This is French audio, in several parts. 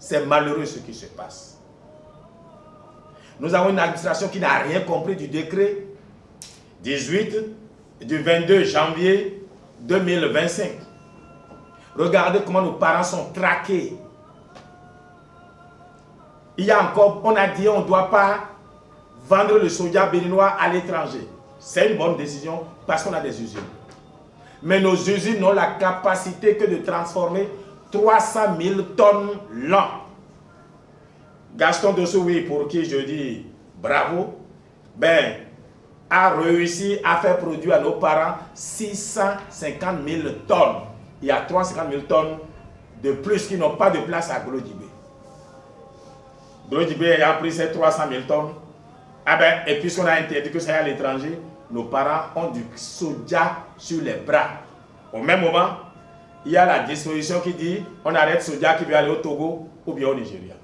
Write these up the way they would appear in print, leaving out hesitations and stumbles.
C'est malheureux ce qui se passe. Nous avons une administration qui n'a rien compris du décret 18 du 22 janvier 2025. Regardez comment nos parents sont traqués. Il y a encore, on a dit on ne doit pas vendre le soja béninois à l'étranger. C'est une bonne décision parce qu'on a des usines. Mais nos usines n'ont la capacité que de transformer 300 000 tonnes l'an. Gaston Dossoui, pour qui je dis bravo, a réussi à faire produire à nos parents 650 000 tonnes. Il y a 350 000 tonnes de plus qui n'ont pas de place à Glodibé. Glodibé a pris ces 300 000 tonnes. Et puisqu'on a interdit que ça aille à l'étranger, nos parents ont du soja sur les bras. Au même moment, il y a la disposition qui dit on arrête soja qui veut aller au Togo ou bien au Nigeria.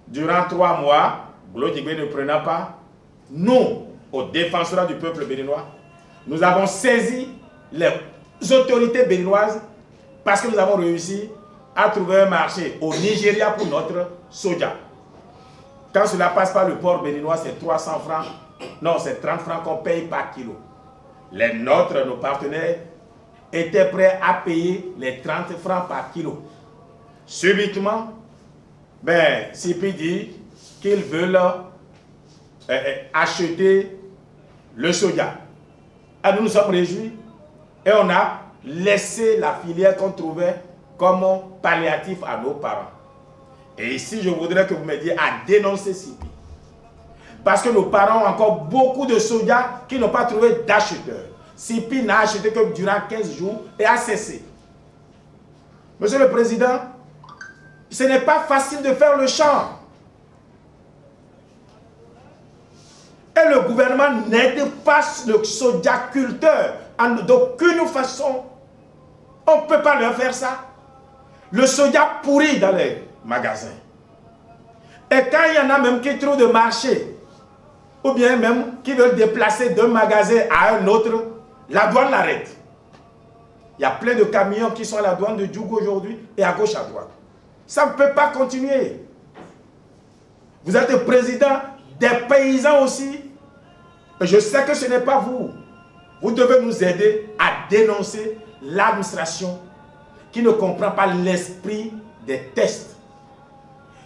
Durant 3 mois, Glodibé ne prenant pas, nous, aux défenseurs du peuple béninois, nous avons saisi les autorités béninoises parce que nous avons réussi à trouver un marché au Nigeria pour notre soja. Quand cela passe par le port béninois, c'est 300 francs. Non, c'est 30 francs qu'on paye par kilo. Les nôtres, nos partenaires, étaient prêts à payer les 30 francs par kilo. Subitement, CIPI dit qu'ils veulent acheter le soja. Nous nous sommes réjouis et on a laissé la filière qu'on trouvait comme palliatif à nos parents. Et ici, je voudrais que vous m'aidiez à dénoncer CIPI. Parce que nos parents ont encore beaucoup de soja qui n'ont pas trouvé d'acheteurs. CIPI n'a acheté que durant 15 jours et a cessé. Monsieur le Président, ce n'est pas facile de faire le champ. Et le gouvernement n'aide pas le sojaculteur d'aucune façon. On ne peut pas leur faire ça. Le soja pourrit dans les magasins. Et quand il y en a même qui trouvent de marché, ou bien même qui veulent déplacer d'un magasin à un autre, la douane l'arrête. Il y a plein de camions qui sont à la douane de Djougou aujourd'hui et à gauche à droite. Ça ne peut pas continuer. Vous êtes le président des paysans aussi. Et je sais que ce n'est pas vous. Vous devez nous aider à dénoncer l'administration qui ne comprend pas l'esprit des tests.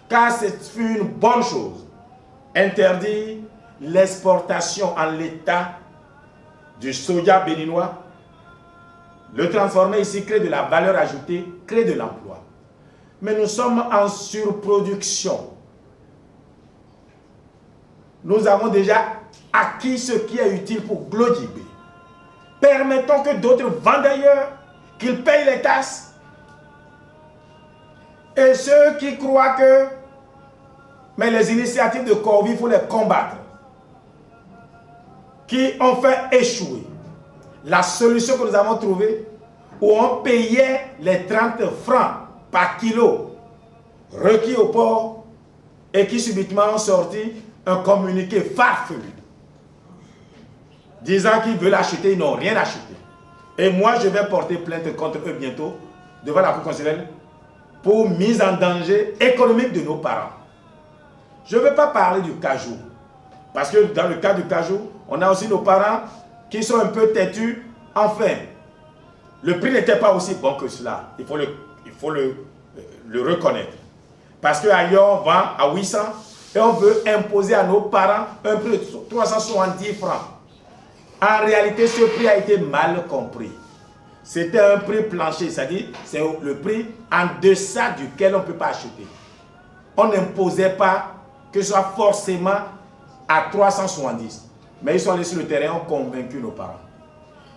Car c'est une bonne chose. Interdire l'exportation en l'état du soja béninois, le transformer ici, crée de la valeur ajoutée, crée de l'emploi. Mais nous sommes en surproduction. Nous avons déjà acquis ce qui est utile pour Glodibé. Permettons que d'autres vendent ailleurs, qu'ils payent les taxes. Et ceux qui croient que les initiatives de Corby, il faut les combattre, qui ont fait échouer la solution que nous avons trouvée, où on payait les 30 francs par kilo requis au port et qui subitement ont sorti un communiqué farfelu disant qu'ils veulent acheter, ils n'ont rien acheté. Et moi, je vais porter plainte contre eux bientôt devant la Cour constitutionnelle pour mise en danger économique de nos parents. Je ne veux pas parler du cajou, parce que dans le cas du cajou, on a aussi nos parents qui sont un peu têtus. Enfin, le prix n'était pas aussi bon que cela. Il faut le reconnaître. Parce qu'ailleurs, on vend à 800 et on veut imposer à nos parents un prix de 370 francs. En réalité, ce prix a été mal compris. C'était un prix plancher, c'est-à-dire c'est le prix en deçà duquel on ne peut pas acheter. On n'imposait pas que ce soit forcément à 370. Mais ils sont allés sur le terrain, ont convaincu nos parents.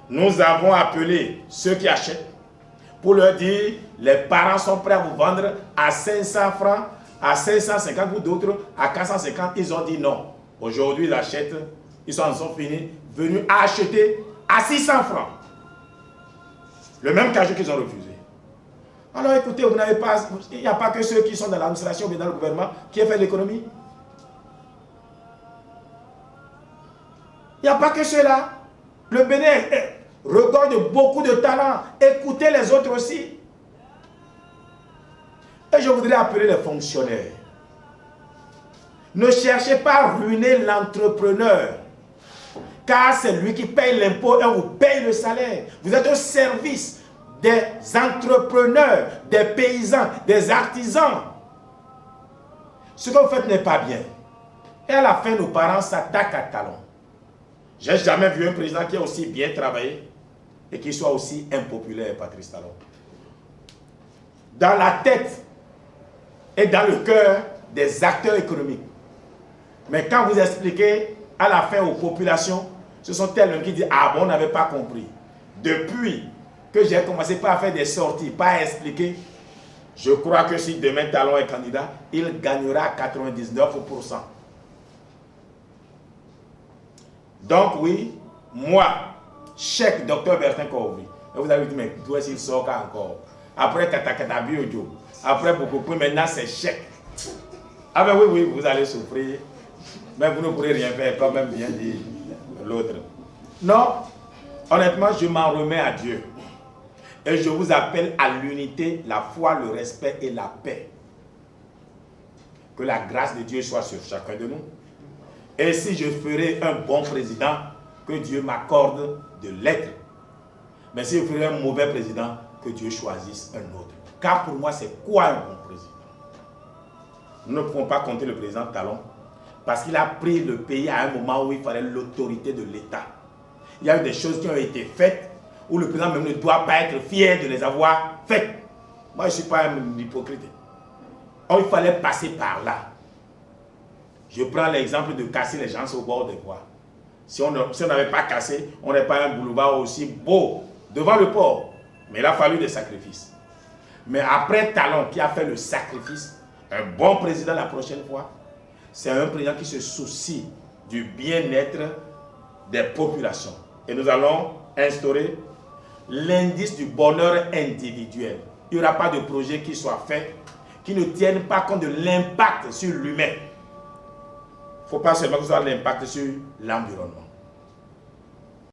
Nous avons appelé ceux qui achètent pour leur dire les parents sont prêts à vous vendre à 500 francs, à 550 ou d'autres à 450. Ils ont dit non. Aujourd'hui, ils achètent, ils en sont finis, venus à acheter à 600 francs. Le même cajou qu'ils ont refusé. Alors écoutez, vous n'avez pas, il n'y a pas que ceux qui sont dans l'administration ou dans le gouvernement qui ont fait l'économie. Il n'y a pas que ceux-là. Le Bénin regorge de beaucoup de talents. Écoutez les autres aussi. Et je je voudrais appeler les fonctionnaires. Ne cherchez pas à ruiner l'entrepreneur, car c'est lui qui paye l'impôt et vous paye le salaire. Vous êtes au service des entrepreneurs, des paysans, des artisans. Ce que vous faites n'est pas bien. Et à la fin, nos parents s'attaquent à Talon. Je n'ai jamais vu un président qui a aussi bien travaillé et qui soit aussi impopulaire, Patrice Talon. Dans la tête et dans le cœur des acteurs économiques. Mais quand vous expliquez à la fin aux populations, ce sont elles qui disent « Ah bon, on n'avait pas compris ». Depuis que j'ai commencé pas à faire des sorties, pas à expliquer, je crois que si demain Talon est candidat, il gagnera à 99%. Donc oui, moi, chèque Dr Bertin Korovri. Et vous avez dit, mais d'où est-ce qu'il sort encore? Après Katakata Biojo, après beaucoup plus, maintenant c'est chèque. Ah ben oui, vous allez souffrir. Mais vous ne pourrez rien faire, quand même bien dit l'autre. Non, honnêtement, je m'en remets à Dieu. Et je vous appelle à l'unité, la foi, le respect et la paix. Que la grâce de Dieu soit sur chacun de nous. Et si je ferai un bon président, que Dieu m'accorde de l'être. Mais si je ferai un mauvais président, que Dieu choisisse un autre. Car pour moi, c'est quoi un bon président? Nous ne pouvons pas compter le président Talon. Parce qu'il a pris le pays à un moment où il fallait l'autorité de l'État. Il y a eu des choses qui ont été faites où le président même ne doit pas être fier de les avoir faites. Moi, je ne suis pas un hypocrite. Il fallait passer par là. Je prends l'exemple de casser les gens au bord des voies. Si on n'avait pas cassé, on n'aurait pas un boulevard aussi beau devant le port. Mais il a fallu des sacrifices. Mais après Talon qui a fait le sacrifice, un bon président la prochaine fois, c'est un président qui se soucie du bien-être des populations. Et nous allons instaurer l'indice du bonheur individuel. Il n'y aura pas de projet qui soit fait qui ne tienne pas compte de l'impact sur l'humain. Il ne faut pas seulement que ce soit l'impact sur l'environnement.